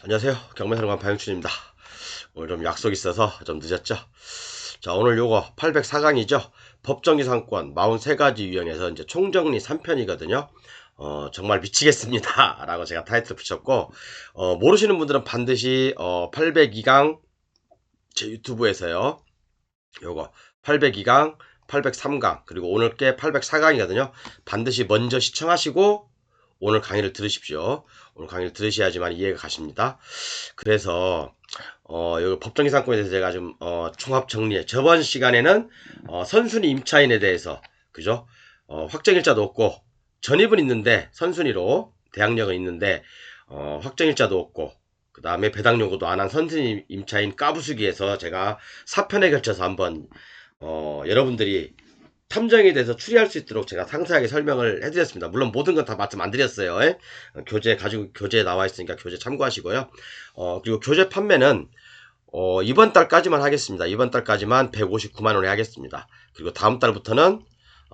안녕하세요. 경매사령관 박영춘입니다. 오늘 좀 약속 있어서 좀 늦었죠. 자, 오늘 요거 804강이죠. 법정기상권 43가지 유형에서 이제 총정리 3편이거든요. 정말 미치겠습니다. 라고 제가 타이틀 붙였고, 모르시는 분들은 반드시, 802강 제 유튜브에서요. 요거 802강, 803강, 그리고 오늘 게 804강이거든요. 반드시 먼저 시청하시고, 오늘 강의를 들으십시오. 오늘 강의를 들으셔야지만 이해가 가십니다. 그래서 여기 법정이상권에 대해서 제가 좀 종합 정리해. 저번 시간에는 선순위 임차인에 대해서 그죠? 확정일자도 없고 전입은 있는데 선순위로 대항력은 있는데 확정일자도 없고 그 다음에 배당 요구도 안 한 선순위 임차인 까부수기에서 제가 4편에 걸쳐서 한번 여러분들이 탐정에 대해서 추리할 수 있도록 제가 상세하게 설명을 해드렸습니다. 물론 모든 건 다 말씀 안 드렸어요. 예? 교재 가지고 교재에 나와 있으니까 교재 참고하시고요. 그리고 교재 판매는 이번 달까지만 하겠습니다. 이번 달까지만 159만 원에 하겠습니다. 그리고 다음 달부터는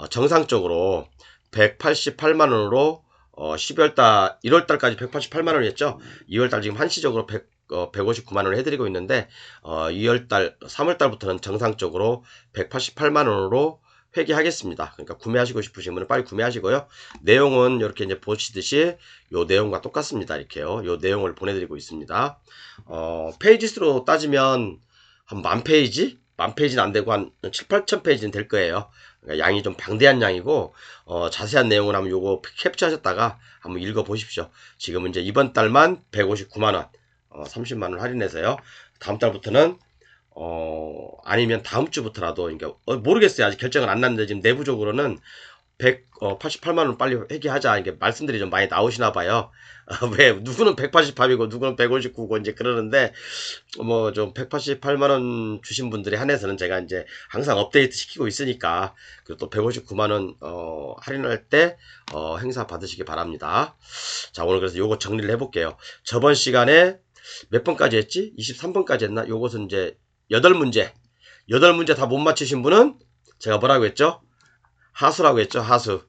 정상적으로 188만 원으로 12월 달 1월 달까지 188만 원이었죠. 2월 달 지금 한시적으로 159만 원을 해드리고 있는데 2월 달 3월 달부터는 정상적으로 188만 원으로 회계하겠습니다. 그러니까 구매하시고 싶으신 분은 빨리 구매하시고요. 내용은 이렇게 이제 보시듯이 요 내용과 똑같습니다. 이렇게요. 요 내용을 보내드리고 있습니다. 페이지 수로 따지면 한 만 페이지? 만 페이지는 안 되고 한 7, 8천 페이지는 될 거예요. 그러니까 양이 좀 방대한 양이고 자세한 내용은 한번 요거 캡처하셨다가 한번 읽어 보십시오. 지금 이제 이번 달만 159만 원, 30만 원 할인해서요. 다음 달부터는 아니면 다음 주부터라도, 그러니까, 모르겠어요. 아직 결정은 안 났는데, 지금 내부적으로는 188만원 빨리 회계하자. 이게 말씀들이 좀 많이 나오시나 봐요. 왜, 누구는 188이고, 누구는 159고, 이제 그러는데, 뭐, 좀 188만원 주신 분들에 한해서는 제가 이제 항상 업데이트 시키고 있으니까, 그리고 또 159만원, 할인할 때, 행사 받으시기 바랍니다. 자, 오늘 그래서 요거 정리를 해볼게요. 저번 시간에 몇 번까지 했지? 23번까지 했나? 요것은 이제 8문제. 8문제 다 못 맞히신 분은 제가 뭐라고 했죠? 하수라고 했죠. 하수.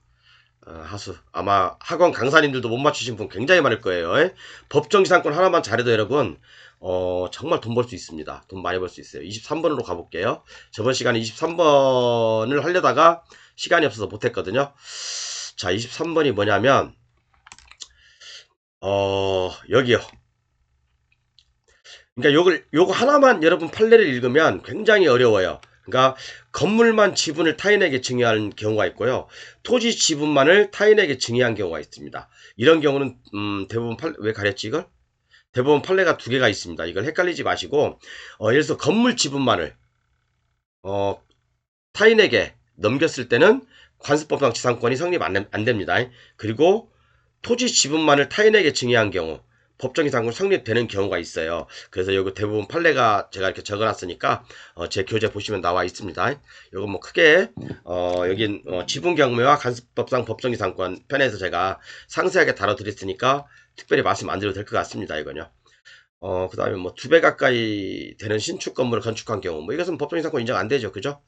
하수. 아마 학원 강사님들도 못 맞추신 분 굉장히 많을 거예요. 법정기상권 하나만 잘해도 여러분 정말 돈 벌 수 있습니다. 돈 많이 벌 수 있어요. 23번으로 가볼게요. 저번 시간에 23번을 하려다가 시간이 없어서 못했거든요. 자, 23번이 뭐냐면 여기요. 그러니까 요거 하나만 여러분 판례를 읽으면 굉장히 어려워요. 그러니까 건물만 지분을 타인에게 증여한 경우가 있고요. 토지 지분만을 타인에게 증여한 경우가 있습니다. 이런 경우는 대부분 왜 가렸지 이걸? 대부분 판례가 두 개가 있습니다. 이걸 헷갈리지 마시고 예를 들어서 건물 지분만을 어, 타인에게 넘겼을 때는 관습법상 지상권이 성립 안 됩니다. 그리고 토지 지분만을 타인에게 증여한 경우 법정이상권 성립되는 경우가 있어요. 그래서 여기 대부분 판례가 제가 이렇게 적어놨으니까 제 교재 보시면 나와 있습니다. 이거 뭐 크게 여긴 지분 경매와 간섭법상 법정이상권 편에서 제가 상세하게 다뤄드렸으니까 특별히 말씀 안 드려도 될 것 같습니다. 이건요. 그 다음에 뭐 2배 가까이 되는 신축 건물을 건축한 경우 뭐 이것은 법정이상권 인정 안 되죠. 그죠?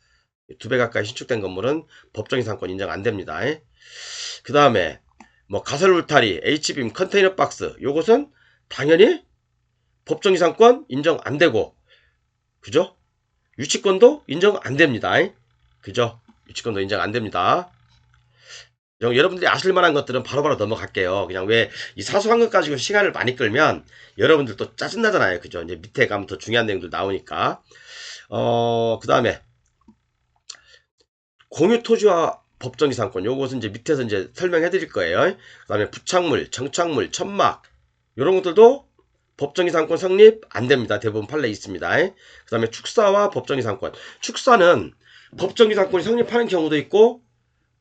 2배 가까이 신축된 건물은 법정이상권 인정 안 됩니다. 그 다음에 뭐 가설 울타리, H빔, 컨테이너 박스 요것은 당연히 법정이상권 인정 안 되고 그죠? 유치권도 인정 안 됩니다. 그죠? 유치권도 인정 안 됩니다. 여러분들이 아실 만한 것들은 바로바로 넘어갈게요. 그냥 왜 이 사소한 것 가지고 시간을 많이 끌면 여러분들도 짜증나잖아요. 그죠? 이제 밑에 가면 더 중요한 내용들 나오니까. 그 다음에 공유 토지와 법정이상권 요것은 이제 밑에서 이제 설명해 드릴 거예요. 그 다음에 부착물, 정착물, 천막 요런 것들도 법정이상권 성립 안 됩니다. 대부분 판례 있습니다. 그 다음에 축사와 법정이상권. 축사는 법정이상권이 성립하는 경우도 있고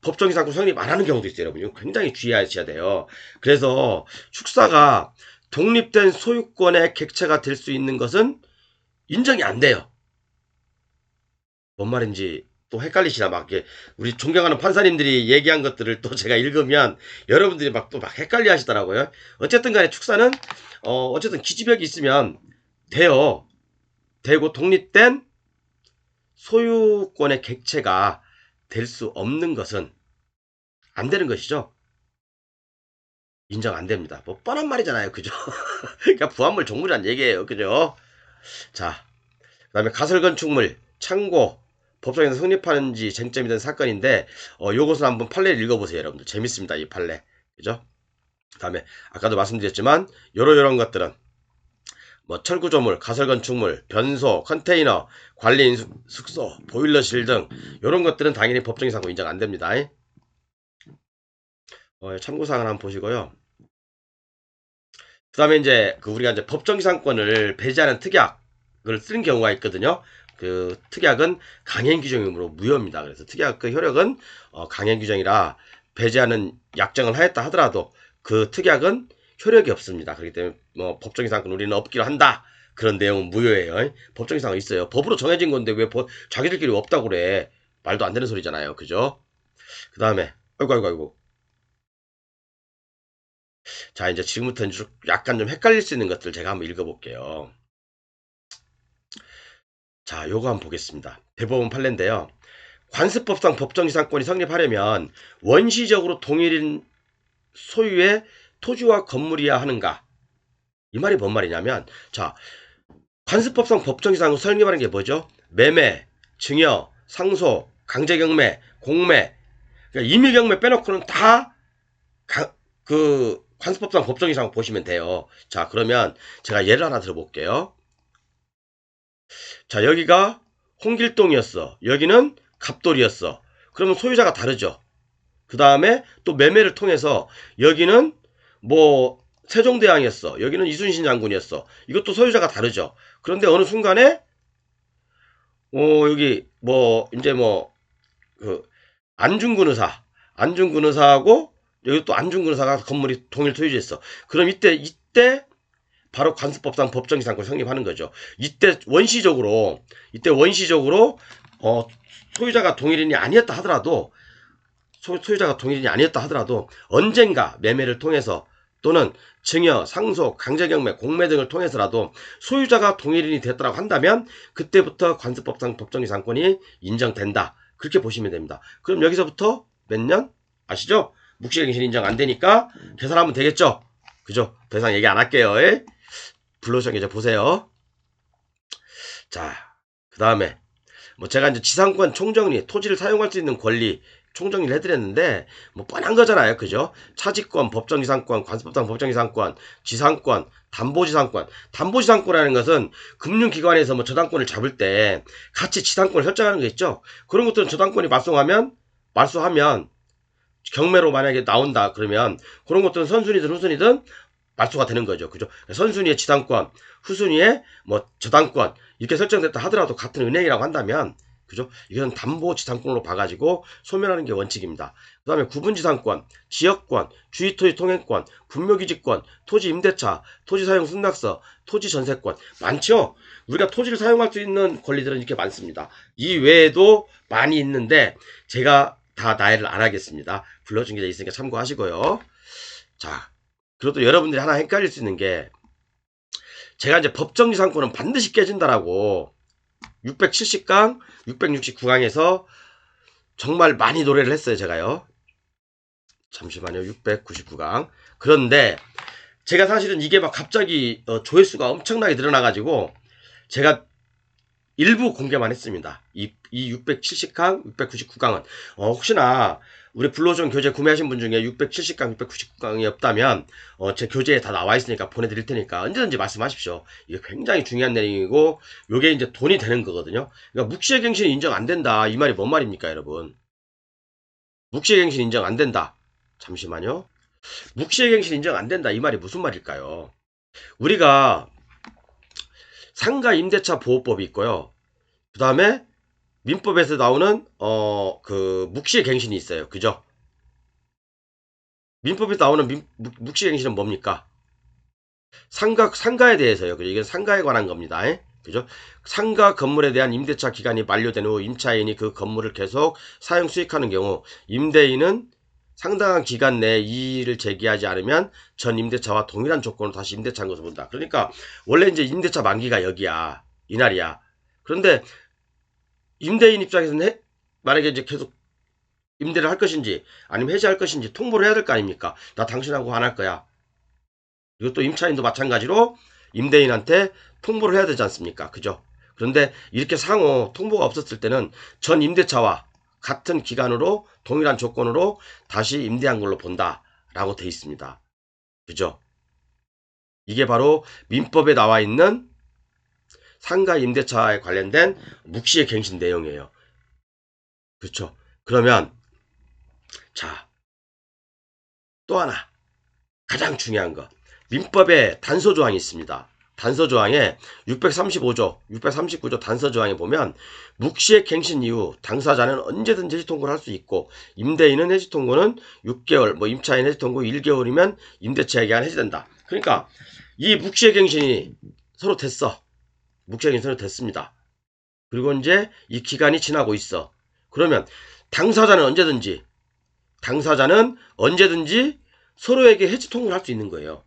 법정이상권 성립 안 하는 경우도 있어요. 여러분. 이거 굉장히 주의하셔야 돼요. 그래서 축사가 독립된 소유권의 객체가 될 수 있는 것은 인정이 안 돼요. 뭔 말인지 또 헷갈리시나 막 우리 존경하는 판사님들이 얘기한 것들을 또 제가 읽으면 여러분들이 막 또 막 헷갈려 하시더라고요. 어쨌든 간에 축사는 어쨌든 기지벽이 있으면 돼요. 되고 독립된 소유권의 객체가 될 수 없는 것은 안 되는 것이죠. 인정 안 됩니다. 뭐 뻔한 말이잖아요. 그죠? 그러니까 부합물 종물이란 얘기예요. 그죠? 자, 그다음에 가설건축물, 창고, 법정에서 성립하는지 쟁점이 된 사건인데 요것은 한번 판례를 읽어보세요. 여러분들 재밌습니다. 이 판례. 그죠? 그다음에 아까도 말씀드렸지만 요런 것들은 뭐 철구조물, 가설건축물, 변소, 컨테이너, 관리인 숙소, 보일러실 등 요런 것들은 당연히 법정의 상고 인정 안 됩니다. 참고사항을 한번 보시고요. 그 다음에 이제 우리가 이제 법정기상권을 배제하는 특약을 쓰는 경우가 있거든요. 그 특약은 강행 규정이므로 무효입니다. 그래서 특약 그 효력은 강행 규정이라 배제하는 약정을 하였다 하더라도 그 특약은 효력이 없습니다. 그렇기 때문에 뭐 법정기상권 우리는 없기로 한다. 그런 내용은 무효예요. 법정기상은 있어요. 법으로 정해진 건데 왜 자기들끼리 없다고 그래. 말도 안 되는 소리잖아요. 그죠? 그 다음에 아이고. 자, 이제 지금부터는 약간 좀 헷갈릴 수 있는 것들 제가 한번 읽어볼게요. 자, 요거 한번 보겠습니다. 대법원 판례인데요. 관습법상 법정지상권이 성립하려면 원시적으로 동일인 소유의 토지와 건물이야 하는가? 이 말이 뭔 말이냐면, 자, 관습법상 법정지상권 성립하는 게 뭐죠? 매매, 증여, 상소, 강제경매, 공매, 그러니까 임의경매 빼놓고는 다 관습법상 법정지상권 보시면 돼요. 자, 그러면 제가 예를 하나 들어볼게요. 자, 여기가 홍길동이었어. 여기는 갑돌이었어. 그러면 소유자가 다르죠. 그 다음에 또 매매를 통해서 여기는 뭐 세종대왕이었어. 여기는 이순신 장군이었어. 이것도 소유자가 다르죠. 그런데 어느 순간에 여기 뭐 이제 뭐 그 안중근 의사하고 여기 또 안중근 의사가 건물이 동일 소유지였어. 그럼 이때 바로 관습법상 법정지상권이 성립하는 거죠. 이때 원시적으로 소유자가 동일인이 아니었다 하더라도 언젠가 매매를 통해서 또는 증여, 상속, 강제경매, 공매 등을 통해서라도 소유자가 동일인이 됐다고 한다면 그때부터 관습법상 법정지상권이 인정된다. 그렇게 보시면 됩니다. 그럼 여기서부터 몇 년? 아시죠? 묵시갱신 인정 안 되니까 계산하면 되겠죠? 그죠? 더 이상 얘기 안 할게요. 불러주신 이제 보세요. 자, 그 다음에 뭐 제가 이제 지상권 총정리, 토지를 사용할 수 있는 권리 총정리를 해드렸는데 뭐 뻔한 거잖아요. 그죠? 차지권, 법정지상권, 관습법상 법정지상권, 지상권, 담보지상권. 담보지상권이라는 것은 금융기관에서 뭐 저당권을 잡을 때 같이 지상권을 설정하는 게 있죠. 그런 것들은 저당권이 말소하면 경매로 만약에 나온다 그러면 그런 것들은 선순위든 후순위든 말소가 되는 거죠. 그죠? 선순위의 지상권, 후순위의 뭐 저당권 이렇게 설정됐다 하더라도 같은 은행이라고 한다면 그죠? 이건 담보지상권으로 봐가지고 소멸하는 게 원칙입니다. 그 다음에 구분지상권, 지역권, 주의토지 통행권, 분묘기지권, 토지임대차, 토지사용 승낙서, 토지전세권 많죠? 우리가 토지를 사용할 수 있는 권리들은 이렇게 많습니다. 이 외에도 많이 있는데 제가 다 나열을 안 하겠습니다. 불러준 게 있으니까 참고하시고요. 자, 그래도 여러분들이 하나 헷갈릴 수 있는 게 제가 이제 법정지상권은 반드시 깨진다라고 670강, 669강에서 정말 많이 노래를 했어요. 제가요. 잠시만요. 699강. 그런데 제가 사실은 이게 막 갑자기 조회수가 엄청나게 늘어나가지고 제가 일부 공개만 했습니다. 이 670강, 699강은 혹시나 우리 블루오션 교재 구매하신 분 중에 670강, 699강이 없다면 제 교재에 다 나와 있으니까 보내드릴 테니까 언제든지 말씀하십시오. 이게 굉장히 중요한 내용이고 요게 이제 돈이 되는 거거든요. 그러니까 묵시의 갱신 인정 안 된다. 이 말이 뭔 말입니까, 여러분? 묵시의 갱신 인정 안 된다. 잠시만요. 묵시의 갱신 인정 안 된다. 이 말이 무슨 말일까요? 우리가 상가 임대차 보호법이 있고요. 그 다음에 민법에서 나오는 그 묵시의 갱신이 있어요. 그죠? 민법에서 나오는 묵시의 갱신은 뭡니까? 상가에 대해서요. 그죠? 이건 상가에 관한 겁니다. 그죠? 상가 건물에 대한 임대차 기간이 만료된 후 임차인이 그 건물을 계속 사용 수익하는 경우 임대인은 상당한 기간 내에 이의를 제기하지 않으면 전 임대차와 동일한 조건으로 다시 임대차한 것을 본다. 그러니까 원래 이제 임대차 만기가 여기야. 이날이야. 그런데 임대인 입장에서는 만약에 이제 계속 임대를 할 것인지 아니면 해지할 것인지 통보를 해야 될 거 아닙니까? 나 당신하고 안 할 거야. 이것도 임차인도 마찬가지로 임대인한테 통보를 해야 되지 않습니까? 그죠? 그런데 이렇게 상호 통보가 없었을 때는 전 임대차와 같은 기간으로 동일한 조건으로 다시 임대한 걸로 본다라고 돼 있습니다. 그죠? 이게 바로 민법에 나와 있는 상가 임대차에 관련된 묵시의 갱신 내용이에요. 그렇죠? 그러면 자, 또 하나 가장 중요한 거. 민법에 단서조항이 있습니다. 단서조항에 635조, 639조 단서조항에 보면 묵시의 갱신 이후 당사자는 언제든지 해지통고를 할 수 있고 임대인은 해지통고는 6개월, 뭐 임차인 해지통고 1개월이면 임대차 기간 해지된다. 그러니까 이 묵시의 갱신이 서로 됐어. 묵시의 갱신이 서로 됐습니다. 그리고 이제 이 기간이 지나고 있어. 그러면 당사자는 언제든지 서로에게 해지 통보를 할 수 있는 거예요.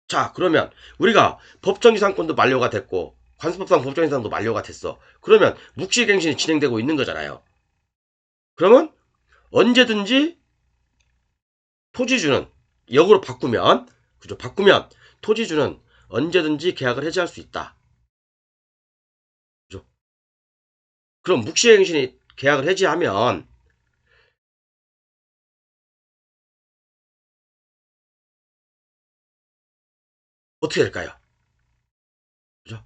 자, 그러면 우리가 법정이상권도 만료가 됐고 관습법상 법정이상도 만료가 됐어. 그러면 묵시갱신이 진행되고 있는 거잖아요. 그러면 언제든지 토지주는 역으로 바꾸면, 그죠? 바꾸면 토지주는 언제든지 계약을 해지할 수 있다. 그죠? 그럼 묵시갱신이 계약을 해지하면 어떻게 될까요? 그죠?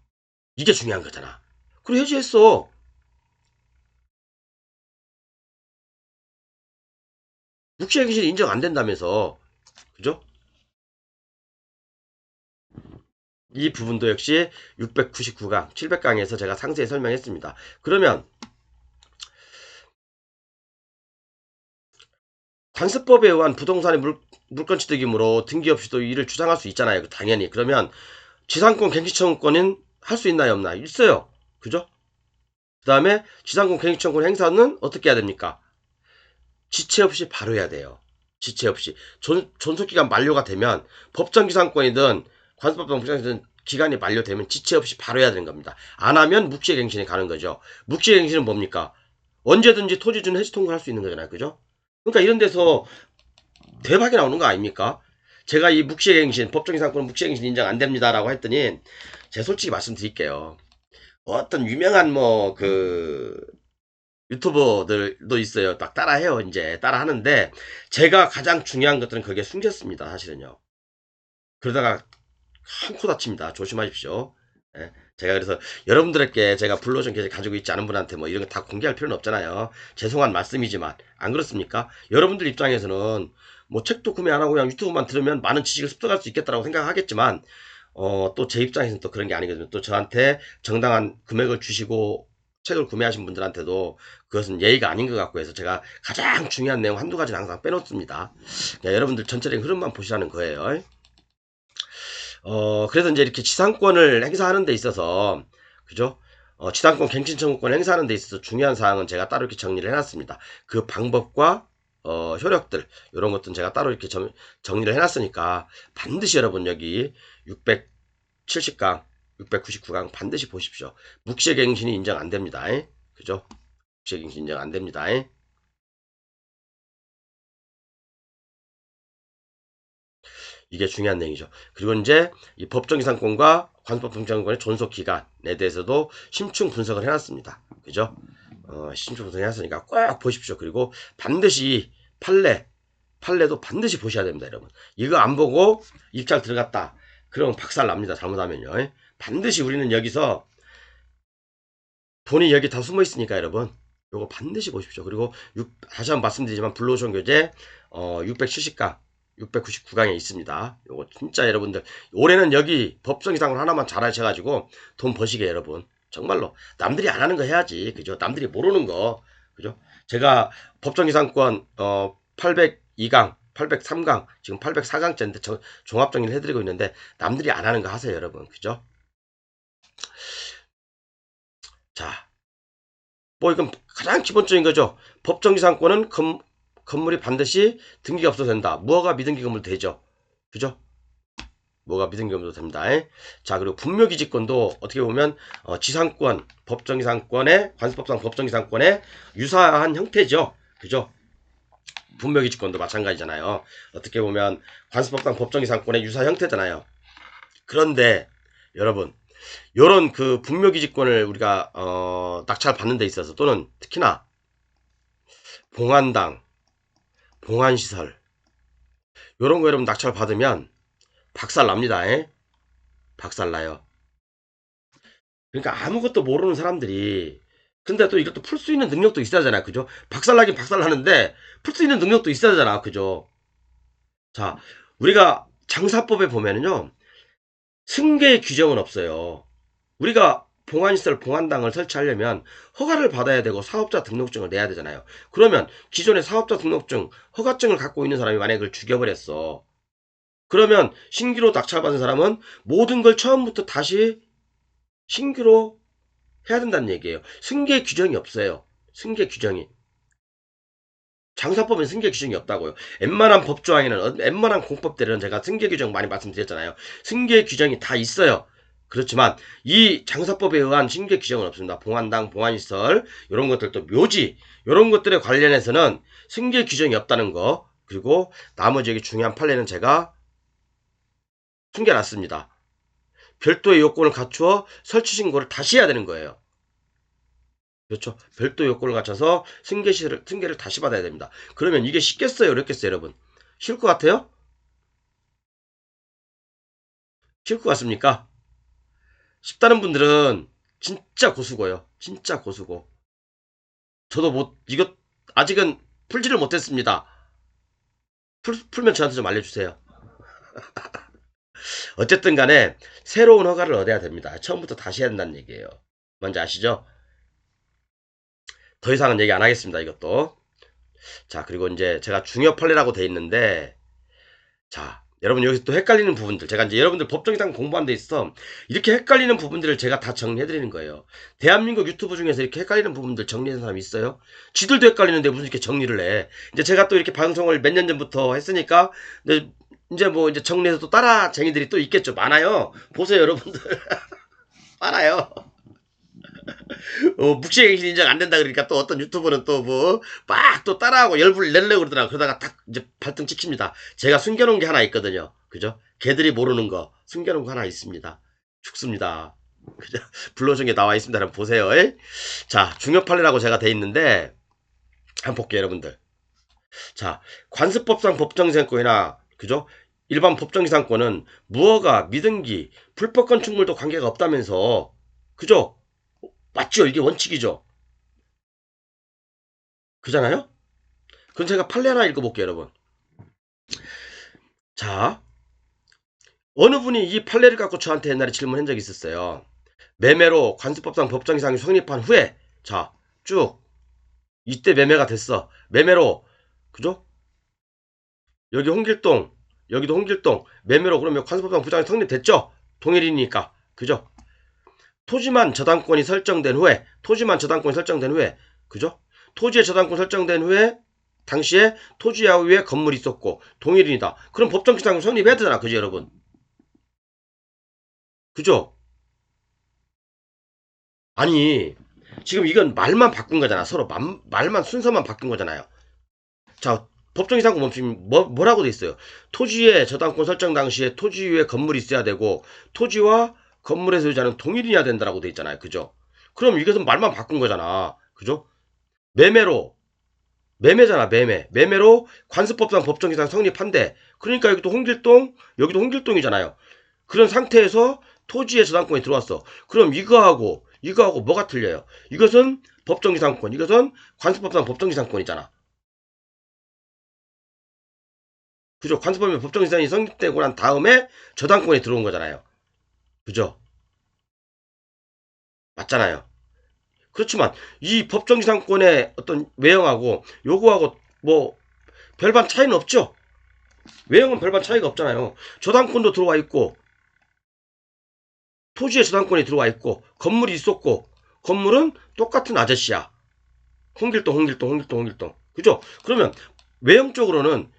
이게 중요한 거잖아. 그리고 해지했어. 묵시갱신이 인정 안 된다면서. 그죠? 이 부분도 역시 699강, 700강에서 제가 상세히 설명했습니다. 그러면 관습법에 의한 부동산의 물건 취득이므로 등기 없이도 이를 주장할 수 있잖아요. 당연히. 그러면 지상권 갱신청구권은 할 수 있나요? 없나요? 있어요. 그죠? 그 다음에 지상권 갱신청구권 행사는 어떻게 해야 됩니까? 지체 없이 바로 해야 돼요. 지체 없이. 존속기간 만료가 되면 법정기상권이든 관습법상 법정기상권이든 기간이 만료되면 지체 없이 바로 해야 되는 겁니다. 안 하면 묵시갱신이 가는 거죠. 묵시갱신은 뭡니까? 언제든지 토지주는 해지 통고할 수 있는 거잖아요. 그죠? 그러니까 이런 데서 대박이 나오는 거 아닙니까? 제가 이 묵시갱신, 법정이상권은 묵시갱신 인정 안 됩니다라고 했더니, 제가 솔직히 말씀드릴게요. 어떤 유명한 유튜버들도 있어요. 막 따라해요, 이제. 따라하는데, 제가 가장 중요한 것들은 거기에 숨겼습니다, 사실은요. 그러다가 한 코 다칩니다. 조심하십시오. 예. 제가 그래서 여러분들에게 제가 블루오션 계좌 가지고 있지 않은 분한테 뭐 이런 거 다 공개할 필요는 없잖아요. 죄송한 말씀이지만 안 그렇습니까? 여러분들 입장에서는 뭐 책도 구매 안 하고 그냥 유튜브만 들으면 많은 지식을 습득할 수 있겠다라고 생각하겠지만 또 제 입장에서는 또 그런 게 아니거든요. 또 저한테 정당한 금액을 주시고 책을 구매하신 분들한테도 그것은 예의가 아닌 것 같고 해서 제가 가장 중요한 내용 한두 가지는 항상 빼놓습니다. 그러니까 여러분들 전체적인 흐름만 보시라는 거예요. 그래서 이제 이렇게 지상권을 행사하는 데 있어서, 그죠? 지상권 갱신 청구권 행사하는 데 있어서 중요한 사항은 제가 따로 이렇게 정리를 해놨습니다. 그 방법과, 효력들, 이런 것들은 제가 따로 이렇게 정리를 해놨으니까, 반드시 여러분 여기 670강, 699강 반드시 보십시오. 묵시갱신이 인정 안 됩니다. 그죠? 묵시갱신 인정 안 됩니다. 이게 중요한 내용이죠. 그리고 이제 이 법정이상권과 관습법 정지권의 존속 기간에 대해서도 심층 분석을 해놨습니다. 그죠? 심층 분석을 해놨으니까 꼭 보십시오. 그리고 반드시 판례도 반드시 보셔야 됩니다, 여러분. 이거 안 보고 입장 들어갔다. 그러면 박살 납니다. 잘못하면요. 반드시 우리는 여기서 돈이 여기 다 숨어 있으니까 여러분. 요거 반드시 보십시오. 그리고 다시 한번 말씀드리지만 블루오션 교재 670강 699강에 있습니다. 요거 진짜 여러분들 올해는 여기 법정이상을 하나만 잘 하셔가지고 돈 버시게 여러분. 정말로 남들이 안 하는 거 해야지. 그죠? 남들이 모르는 거. 그죠? 제가 법정이상권 802강 803강 지금 804강째인데 종합정리를 해드리고 있는데 남들이 안 하는 거 하세요 여러분. 그죠? 자, 뭐 이건 가장 기본적인 거죠. 법정이상권은 건물이 반드시 등기가 없어도 된다. 무허가 미등기 건물 되죠. 그죠? 뭐가 미등기 건물도 됩니다. 자, 그리고 분묘기지권도 어떻게 보면 지상권, 법정이상권의 관습법상 법정이상권의 유사한 형태죠. 그죠? 분묘기지권도 마찬가지잖아요. 어떻게 보면 관습법상 법정이상권의 유사 형태잖아요. 그런데 여러분, 요런 그 분묘기지권을 우리가 낙찰 받는 데 있어서 또는 특히나 봉안당, 봉안시설 요런 거 여러분 낙찰 받으면 박살 납니다. 박살 나요. 그러니까 아무것도 모르는 사람들이 근데 또 이것도 풀 수 있는 능력도 있어야 하잖아요. 그죠? 박살나긴 박살나는데 풀 수 있는 능력도 있어야 하잖아. 그죠? 자, 우리가 장사법에 보면은요. 승계 규정은 없어요. 우리가 봉안시설, 봉안당을 설치하려면 허가를 받아야 되고 사업자 등록증을 내야 되잖아요. 그러면 기존의 사업자 등록증, 허가증을 갖고 있는 사람이 만약에 그걸 죽여버렸어. 그러면 신규로 낙찰받은 사람은 모든 걸 처음부터 다시 신규로 해야 된다는 얘기예요. 승계 규정이 없어요. 승계 규정이. 장사법엔 승계 규정이 없다고요. 웬만한 법조항에는 웬만한 공법들은 제가 승계 규정 많이 말씀드렸잖아요. 승계 규정이 다 있어요. 그렇지만 이 장사법에 의한 승계 규정은 없습니다. 봉안당, 봉안시설 이런 것들도 묘지 이런 것들에 관련해서는 승계 규정이 없다는 거 그리고 나머지 여기 중요한 판례는 제가 숨겨놨습니다. 별도의 요건을 갖추어 설치 신고를 다시 해야 되는 거예요. 그렇죠. 별도 요건을 갖춰서 승계를 다시 받아야 됩니다. 그러면 이게 쉽겠어요? 어렵겠어요, 여러분? 쉬울 것 같아요? 쉬울 것 같습니까? 쉽다는 분들은 진짜 고수고요. 진짜 고수고. 저도 이거 아직은 풀지를 못했습니다. 풀면 저한테 좀 알려주세요. 어쨌든 간에 새로운 허가를 얻어야 됩니다. 처음부터 다시 해야 된다는 얘기예요. 뭔지 아시죠? 더 이상은 얘기 안 하겠습니다. 이것도. 자, 그리고 이제 제가 중요 판례라고 돼 있는데 자, 여러분 여기서 또 헷갈리는 부분들 제가 이제 여러분들 법정이상 공부하는 데 있어 이렇게 헷갈리는 부분들을 제가 다 정리해드리는 거예요. 대한민국 유튜브 중에서 이렇게 헷갈리는 부분들 정리하는 사람이 있어요? 지들도 헷갈리는데 무슨 이렇게 정리를 해? 이제 제가 또 이렇게 방송을 몇 년 전부터 했으니까 이제 뭐 이제 정리해서 또 따라쟁이들이 또 있겠죠. 많아요. 보세요 여러분들. 많아요. 묵시갱신 인정 안 된다 그러니까 또 어떤 유튜버는 또 뭐 막 또 따라하고 열불 내려고 그러더라고. 그러다가 딱 이제 발등 찍힙니다. 제가 숨겨놓은 게 하나 있거든요. 그죠? 걔들이 모르는 거 숨겨놓은 거 하나 있습니다. 죽습니다. 그죠? 불러준 게 나와 있습니다. 한번 보세요. 자, 중요 판례라고 제가 돼 있는데 한번 볼게요, 여러분들. 자, 관습법상 법정이상권이나 그죠? 일반 법정이상권은 무허가, 미등기, 불법 건축물도 관계가 없다면서 그죠? 맞죠? 이게 원칙이죠. 그잖아요? 그럼 제가 판례 하나 읽어볼게요, 여러분. 자, 어느 분이 이 판례를 갖고 저한테 옛날에 질문한 적이 있었어요. 매매로 관습법상 법정이상이 성립한 후에 자, 쭉 이때 매매가 됐어. 매매로 그죠? 여기 홍길동, 여기도 홍길동 매매로 그러면 관습법상 부장이 성립됐죠? 동일이니까 그죠? 토지만 저당권이 설정된 후에 그죠? 토지의 저당권 설정된 후에 당시에 토지야 위에 건물이 있었고 동일인이다. 그럼 법정기상은 성립해야 되잖아. 그죠 여러분? 그죠? 아니 지금 이건 말만 바꾼 거잖아. 서로 말만 순서만 바꾼 거잖아요. 자, 법정이상권 멈춤 뭐라고 돼 있어요? 토지의 저당권 설정 당시에 토지 위에 건물이 있어야 되고 토지와 건물의 소유자는 동일이어야 된다라고 돼 있잖아요. 그죠? 그럼 이것은 말만 바꾼 거잖아. 그죠? 매매잖아. 매매로 관습법상 법정기상 성립한대. 그러니까 여기도 홍길동이잖아요. 그런 상태에서 토지의 저당권이 들어왔어. 그럼 이거하고 뭐가 틀려요? 이것은 법정기상권, 이것은 관습법상 법정기상권이잖아. 그죠? 관습법의 법정기상이 성립되고 난 다음에 저당권이 들어온 거잖아요. 그죠? 맞잖아요. 그렇지만 이 법정기상권의 어떤 외형하고 요거하고 뭐 별반 차이는 없죠? 외형은 별반 차이가 없잖아요. 저당권도 들어와 있고 토지의 저당권이 들어와 있고 건물이 있었고 건물은 똑같은 아저씨야. 홍길동. 그죠? 그러면 외형적으로는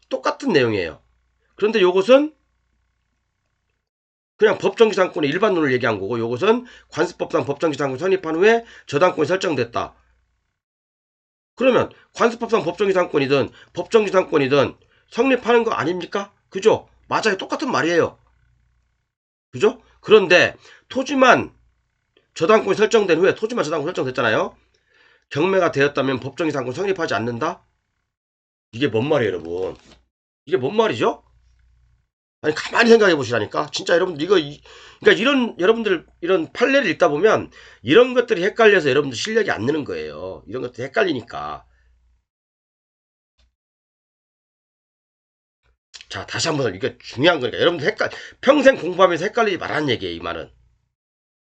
똑같은 내용이에요. 그런데 요것은 그냥 법정기상권의 일반론을 얘기한 거고 요것은 관습법상 법정기상권 성립한 후에 저당권이 설정됐다. 그러면 관습법상 법정지상권이든 법정지상권이든 성립하는 거 아닙니까? 그죠? 맞아요. 똑같은 말이에요. 그죠? 그런데 토지만 저당권이 설정된 후에 토지만 저당권 설정됐잖아요. 경매가 되었다면 법정지상권 성립하지 않는다? 이게 뭔 말이에요, 여러분? 이게 뭔 말이죠? 아니 가만히 생각해 보시라니까. 진짜 여러분들 그러니까 이런 여러분들 이런 판례를 읽다 보면 이런 것들이 헷갈려서 여러분들 실력이 안 느는 거예요. 이런 것들이 헷갈리니까. 자, 다시 한번 이게 중요한 거니까 여러분들 평생 공부하면서 헷갈리지 말라는 얘기예요, 이 말은.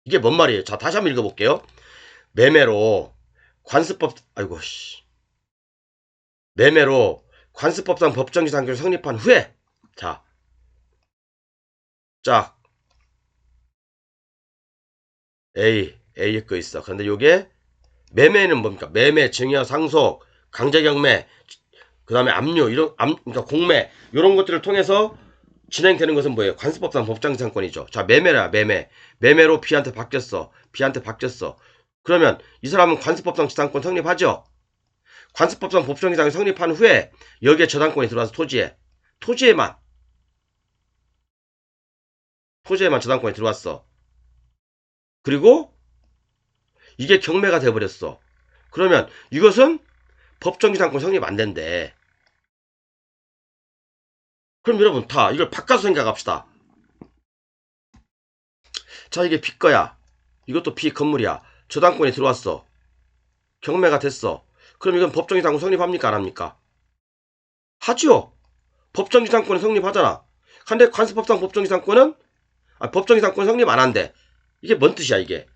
이게 뭔 말이에요? 자, 다시 한번 읽어볼게요. 매매로 관습법 아이고 씨. 매매로 관습법상 법정지상권을 성립한 후에 자, 자 A의 거 있어. 근데 요게 매매는 뭡니까? 매매, 증여, 상속, 강제경매, 그 다음에 압류, 그러니까 공매, 이런 것들을 통해서 진행되는 것은 뭐예요? 관습법상 법정지상권이죠. 자, 매매라, 매매. 매매로 B한테 바뀌었어. B한테 바뀌었어. 그러면 이 사람은 관습법상 지상권 성립하죠? 관습법상 법정지상권이 성립한 후에 여기에 저당권이 들어와서 토지에만 저당권이 들어왔어. 그리고 이게 경매가 돼버렸어. 그러면 이것은 법정지상권 성립 안 된대. 그럼 여러분 다 이걸 바꿔서 생각합시다. 자, 이게 B 거야. 이것도 B 건물이야. 저당권이 들어왔어. 경매가 됐어. 그럼 이건 법정지상권 성립합니까? 안 합니까? 하죠. 법정지상권은 성립하잖아. 근데 관습법상 법정지상권 성립 안 한대. 이게 뭔 뜻이야 이게?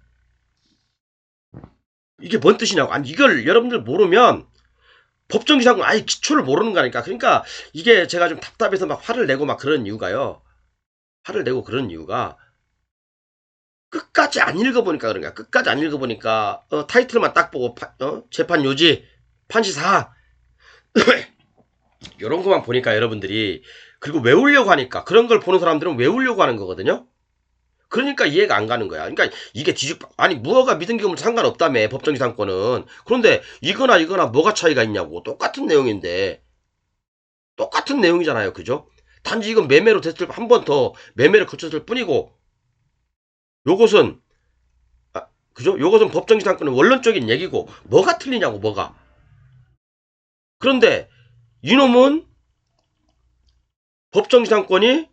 이게 뭔 뜻이냐고. 아니 이걸 여러분들 모르면 법정지상권 아예 기초를 모르는 거니까. 그러니까 이게 제가 좀 답답해서 막 화를 내고 막 그런 이유가요. 화를 내고 그런 이유가 끝까지 안 읽어보니까 그런 거야. 끝까지 안 읽어보니까 타이틀만 딱 보고 재판 요지, 판시사 이런 것만 보니까 여러분들이 그리고 외우려고 하니까 그런 걸 보는 사람들은 외우려고 하는 거거든요. 그러니까 이해가 안 가는 거야. 그러니까 이게 아니 무허가 미등기금은 상관없다며 법정지상권은. 그런데 이거나 뭐가 차이가 있냐고. 똑같은 내용인데 똑같은 내용이잖아요. 그죠? 단지 이건 매매로 됐을 한 번 더 매매를 거쳤을 뿐이고 요것은 그죠? 요것은 법정지상권은 원론적인 얘기고 뭐가 틀리냐고 뭐가. 그런데 이놈은 법정지상권이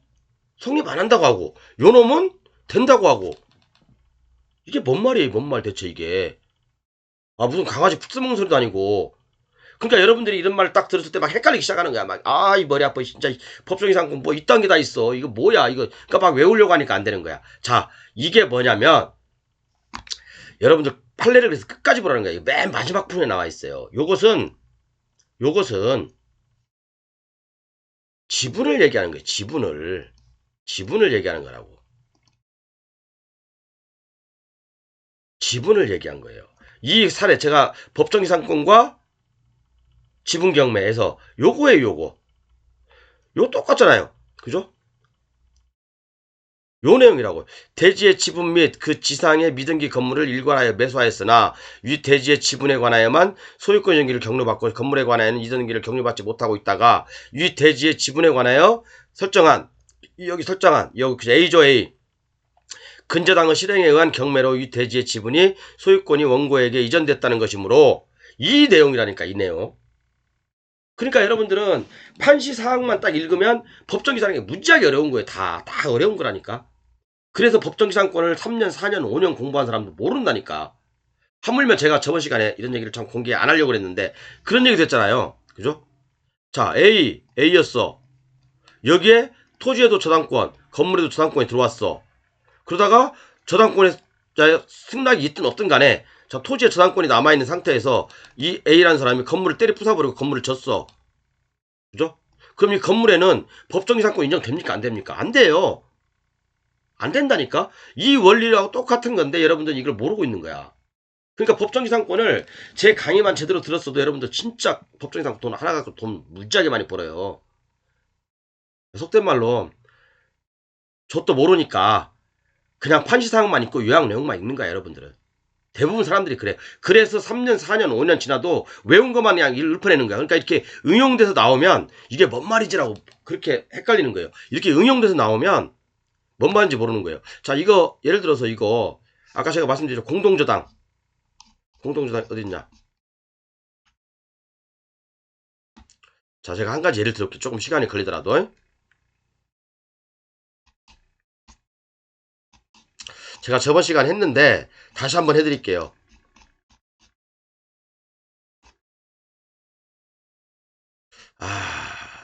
성립 안 한다고 하고 요놈은 된다고 하고 이게 뭔 말이에요? 뭔 말 대체 이게. 무슨 강아지 푸스 먹는 소리도 아니고. 그러니까 여러분들이 이런 말 딱 들었을 때 막 헷갈리기 시작하는 거야. 막 이 머리 아파 진짜 법정지상권 뭐 이딴 게 다 있어. 이거 뭐야 이거. 그러니까 막 외우려고 하니까 안 되는 거야. 자, 이게 뭐냐면 여러분들 판례를 그래서 끝까지 보라는 거예요. 맨 마지막 부분에 나와 있어요. 요것은 지분을 얘기하는 거예요. 지분을 얘기하는 거라고. 지분을 얘기한 거예요. 이 사례 제가 법정지상권과 지분경매에서 요거예요. 요거 똑같잖아요. 그죠? 요 내용이라고. 대지의 지분 및 그 지상의 미등기 건물을 일괄하여 매수하였으나 위 대지의 지분에 관하여만 소유권 이전기를 경로받고 건물에 관하여는 이전기를 경로받지 못하고 있다가 위 대지의 지분에 관하여 여기 A조 A 근저당의 실행에 의한 경매로 위 대지의 지분이 소유권이 원고에게 이전됐다는 것이므로 이 내용이라니까 이 내용. 그러니까 여러분들은 판시 사항만 딱 읽으면 법정기사라는 게 무지하게 어려운 거예요. 다 어려운 거라니까. 그래서 법정기상권을 3년, 4년, 5년 공부한 사람도 모른다니까. 하물며 제가 저번 시간에 이런 얘기를 참 공개 안 하려고 그랬는데 그런 얘기 됐잖아요. 그죠? 자, A였어. 여기에 토지에도 저당권, 건물에도 저당권이 들어왔어. 그러다가 저당권에 승낙이 있든 없든 간에 자, 토지에 저당권이 남아있는 상태에서 이 A라는 사람이 건물을 때려 부숴버리고 건물을 졌어. 그죠? 그럼 이 건물에는 법정지상권 인정됩니까? 안 됩니까? 안 돼요. 안 된다니까? 이 원리하고 똑같은 건데 여러분들은 이걸 모르고 있는 거야. 그러니까 법정지상권을 제 강의만 제대로 들었어도 여러분들 진짜 법정지상권 돈 하나 갖고 돈 무지하게 많이 벌어요. 속된 말로 저도 모르니까 그냥 판시사항만 읽고 요약 내용만 읽는 거야 여러분들은. 대부분 사람들이 그래. 그래서 3년, 4년, 5년 지나도 외운 것만 그냥 읊어내는 거야. 그러니까 이렇게 응용돼서 나오면 이게 뭔 말이지라고 그렇게 헷갈리는 거예요. 이렇게 응용돼서 나오면 뭔 말인지 모르는 거예요. 자, 이거 예를 들어서 이거 아까 제가 말씀드렸죠. 공동저당. 공동저당 어디 있냐? 자, 제가 한 가지 예를 들어볼게요. 조금 시간이 걸리더라도. 제가 저번 시간 했는데 다시 한번 해드릴게요.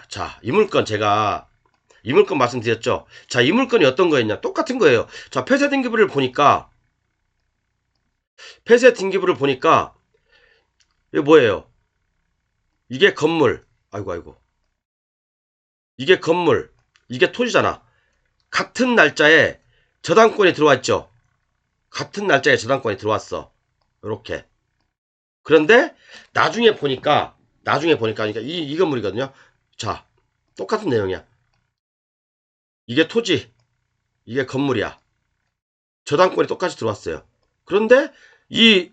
자, 이 물건 제가 이 물건 말씀드렸죠. 자, 이 물건이 어떤 거였냐? 똑같은 거예요. 자, 폐쇄 등기부를 보니까 이게 뭐예요? 이게 건물. 아이고 아이고. 이게 건물. 이게 토지잖아. 같은 날짜에 저당권이 들어와 있죠. 같은 날짜에 저당권이 들어왔어. 요렇게. 그런데 나중에 보니까 그러니까 이 건물이거든요. 자, 똑같은 내용이야. 이게 토지, 이게 건물이야. 저당권이 똑같이 들어왔어요. 그런데 이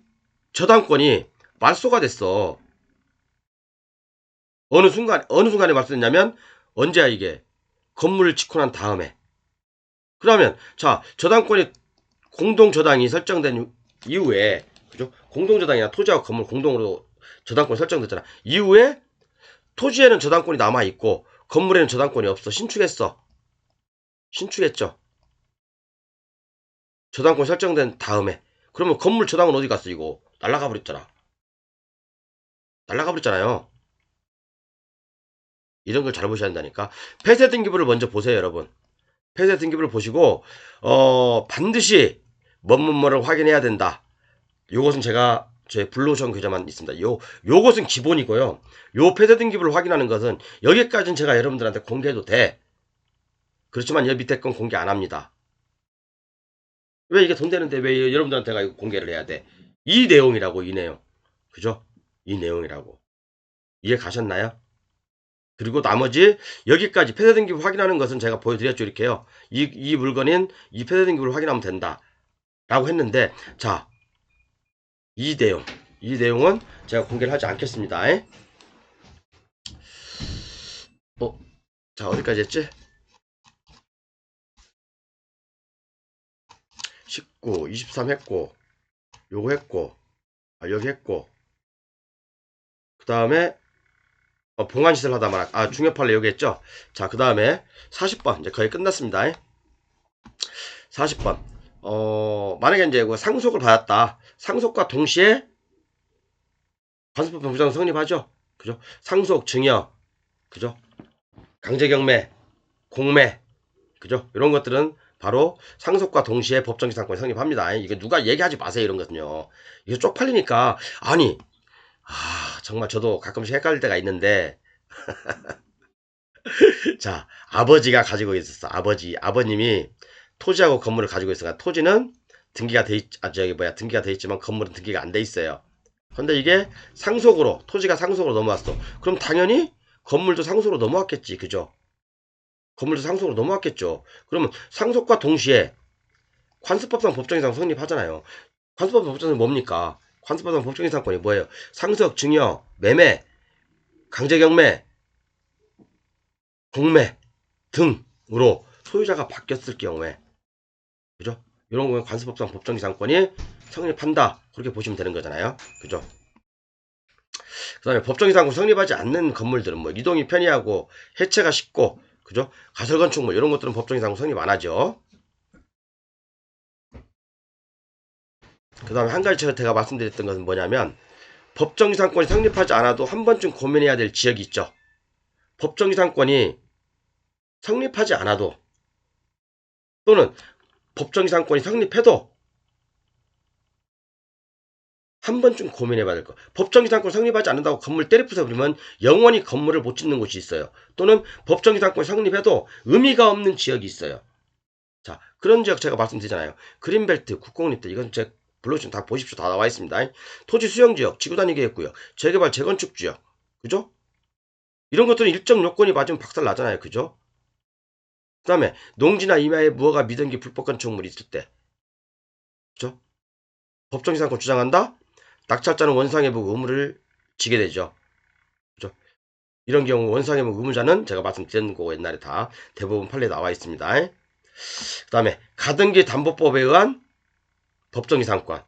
저당권이 말소가 됐어. 어느 순간에 말소됐냐면 언제야 이게? 건물을 짓고 난 다음에. 그러면 자, 저당권이 공동저당이 설정된 이후에 그죠? 공동저당이나 토지하고 건물 공동으로 저당권이 설정됐잖아. 이후에 토지에는 저당권이 남아있고 건물에는 저당권이 없어. 신축했어. 신축했죠. 저당권 설정된 다음에. 그러면 건물 저당은 어디 갔어 이거? 날라가 버렸잖아. 날라가 버렸잖아요. 이런 걸 잘 보셔야 한다니까. 폐쇄 등기부를 먼저 보세요, 여러분. 폐쇄 등기부를 보시고 반드시 뭐뭐뭐를 확인해야 된다. 요것은 제가 제 블루오션 계좌만 있습니다. 요것은 기본이고요. 요 폐쇄 등기부를 확인하는 것은 여기까지는 제가 여러분들한테 공개해도 돼. 그렇지만 여 밑에 건 공개 안 합니다. 왜 이게 돈 되는데 왜 여러분들한테 가 이거 공개를 해야 돼? 이 내용이라고, 이 내용. 그죠? 이 내용이라고. 이해 가셨나요? 그리고 나머지 여기까지 폐쇄 등기부 확인하는 것은 제가 보여드렸죠. 이렇게요. 이 물건인 이 폐쇄 등기부를 확인하면 된다. 라고 했는데 자, 이 내용은 제가 공개를 하지 않겠습니다. 자, 어디까지 했지? 19, 23 했고 요거 했고 여기 했고 그 다음에 봉안시설 하다 말아 중요판례 여기 했죠. 자, 그 다음에 40번 이제 거의 끝났습니다. 40번 만약에 이제 상속을 받았다. 상속과 동시에 관습법 부정 성립하죠. 그죠? 상속, 증여, 그죠? 강제경매, 공매, 그죠? 이런 것들은 바로 상속과 동시에 법정지상권이 성립합니다. 이거 누가 얘기하지 마세요, 이런 것은요. 이거 쪽팔리니까 아니 정말 저도 가끔씩 헷갈릴 때가 있는데 자, 아버지가 가지고 있었어. 아버님이 토지하고 건물을 가지고 있어요. 토지는 등기가 등기가 돼 있지만 건물은 등기가 안 돼 있어요. 근데 이게 토지가 상속으로 넘어왔어. 그럼 당연히 건물도 상속으로 넘어왔겠지. 그죠? 건물도 상속으로 넘어왔겠죠. 그러면 상속과 동시에 관습법상 법정이상 성립하잖아요. 관습법상 법정이 뭡니까? 관습법상 법정이상권이 뭐예요? 상속, 증여, 매매, 강제경매, 공매 등으로 소유자가 바뀌었을 경우에 그죠? 이런 거에 관습법상 법정이상권이 성립한다. 그렇게 보시면 되는 거잖아요. 그죠? 그 다음에 법정이상권 성립하지 않는 건물들은 뭐 이동이 편리하고 해체가 쉽고 그죠? 가설건축물 이런 것들은 법정이상권 성립 안 하죠. 그 다음에 한 가지 제가 말씀드렸던 것은 뭐냐면 법정이상권이 성립하지 않아도 한 번쯤 고민해야 될 지역이 있죠. 법정이상권이 성립하지 않아도 또는 법정이상권이 성립해도 한 번쯤 고민해봐야 될 거. 법정이상권 성립하지 않는다고 건물 때려 부숴버리면 영원히 건물을 못 짓는 곳이 있어요. 또는 법정이상권이 성립해도 의미가 없는 지역이 있어요. 자, 그런 지역 제가 말씀드리잖아요. 그린벨트, 국공립들 이건 제 블로그에 다 보십시오. 다 나와 있습니다. 토지 수용지역, 지구단위 계획구역, 재개발, 재건축지역, 그죠? 이런 것들은 일정 요건이 맞으면 박살 나잖아요. 그죠? 그 다음에 농지나 임야에 무허가 미등기 불법 건축물이 있을 때 그죠? 법정이상권 주장한다? 낙찰자는 원상회복 의무를 지게 되죠. 그죠? 이런 경우 원상회복 의무자는 제가 말씀드린 거 옛날에 다 대부분 판례에 나와 있습니다. 그 다음에 가등기 담보법에 의한 법정이상권.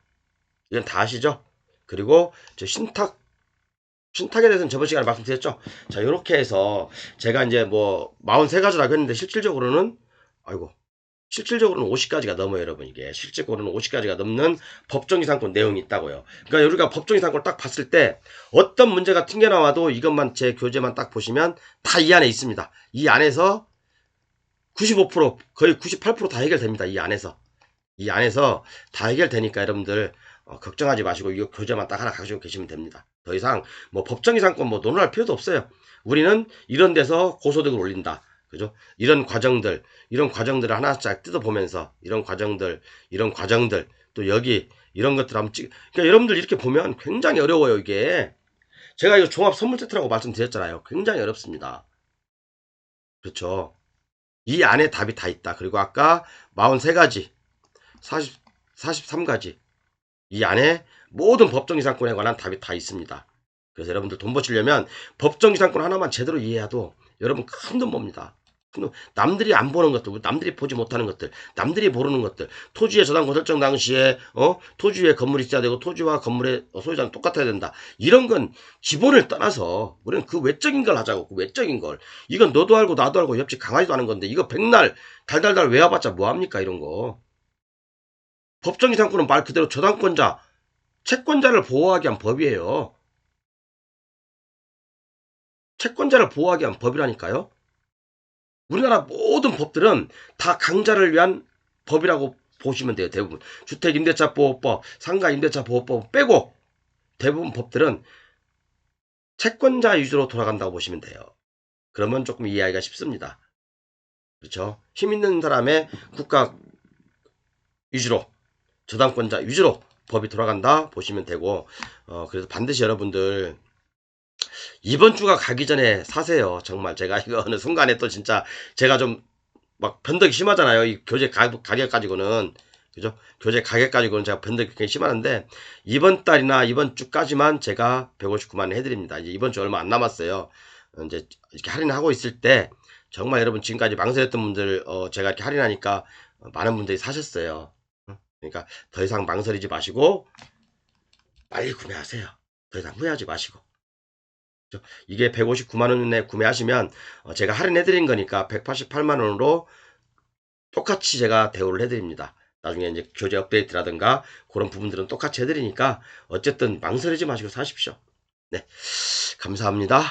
이건 다 아시죠? 그리고 신탁에 대해서는 저번 시간에 말씀드렸죠? 자, 요렇게 해서 제가 이제 뭐 43가지라고 했는데 실질적으로는 아이고 실질적으로는 50가지가 넘어요, 여러분. 이게 실질적으로는 50가지가 넘는 법정이상권 내용이 있다고요. 그러니까 우리가 법정이상권을 딱 봤을 때 어떤 문제가 튕겨나와도 이것만 제 교재만 딱 보시면 다 이 안에 있습니다. 이 안에서 95% 거의 98% 다 해결됩니다. 이 안에서 다 해결되니까 여러분들 걱정하지 마시고 이 교재만 딱 하나 가지고 계시면 됩니다. 더 이상 뭐 법정이상권 뭐 논할 필요도 없어요. 우리는 이런 데서 고소득을 올린다. 그죠? 이런 과정들을 하나씩 뜯어보면서 이런 과정들 또 여기 이런 것들 한번 그러니까 여러분들 이렇게 보면 굉장히 어려워요, 이게. 제가 이거 종합 선물 세트라고 말씀드렸잖아요. 굉장히 어렵습니다. 그렇죠? 이 안에 답이 다 있다. 그리고 아까 43가지, 43가지 이 안에 모든 법정이상권에 관한 답이 다 있습니다. 그래서 여러분들 돈 버시려면 법정이상권 하나만 제대로 이해해도 여러분 큰 돈 법니다. 남들이 안 보는 것들, 남들이 보지 못하는 것들, 남들이 모르는 것들, 토지의 저당권 설정 당시에 토지에 건물이 있어야 되고 토지와 건물의 소유자는 똑같아야 된다. 이런 건 기본을 떠나서 우리는 그 외적인 걸 하자고. 그 외적인 걸. 이건 너도 알고 나도 알고 옆집 강아지도 아는 건데 이거 백날 달달달 외워봤자 뭐합니까 이런 거. 법정이상권은 말 그대로 저당권자, 채권자를 보호하기 위한 법이에요. 채권자를 보호하기 위한 법이라니까요. 우리나라 모든 법들은 다 강자를 위한 법이라고 보시면 돼요. 대부분. 주택임대차보호법, 상가임대차보호법 빼고 대부분 법들은 채권자 위주로 돌아간다고 보시면 돼요. 그러면 조금 이해하기가 쉽습니다. 그렇죠? 힘 있는 사람의 국가 위주로, 저당권자 위주로 법이 돌아간다 보시면 되고 그래서 반드시 여러분들 이번 주가 가기 전에 사세요. 정말 제가 이거 어느 순간에 또 진짜 제가 좀 막 변덕이 심하잖아요. 이 교재 가격 가지고는. 그죠? 교재 가격 가지고는 제가 변덕이 굉장히 심하는데 이번 달이나 이번 주까지만 제가 159만 원 해드립니다. 이제 이번 주 얼마 안 남았어요. 이제 이렇게 할인하고 있을 때 정말 여러분 지금까지 망설였던 분들 제가 이렇게 할인하니까 많은 분들이 사셨어요. 그러니까 더 이상 망설이지 마시고 빨리 구매하세요. 더 이상 후회하지 마시고. 이게 159만 원에 구매하시면 제가 할인해드린 거니까 188만 원으로 똑같이 제가 대우를 해드립니다. 나중에 이제 교재 업데이트라든가 그런 부분들은 똑같이 해드리니까 어쨌든 망설이지 마시고 사십시오. 네, 감사합니다.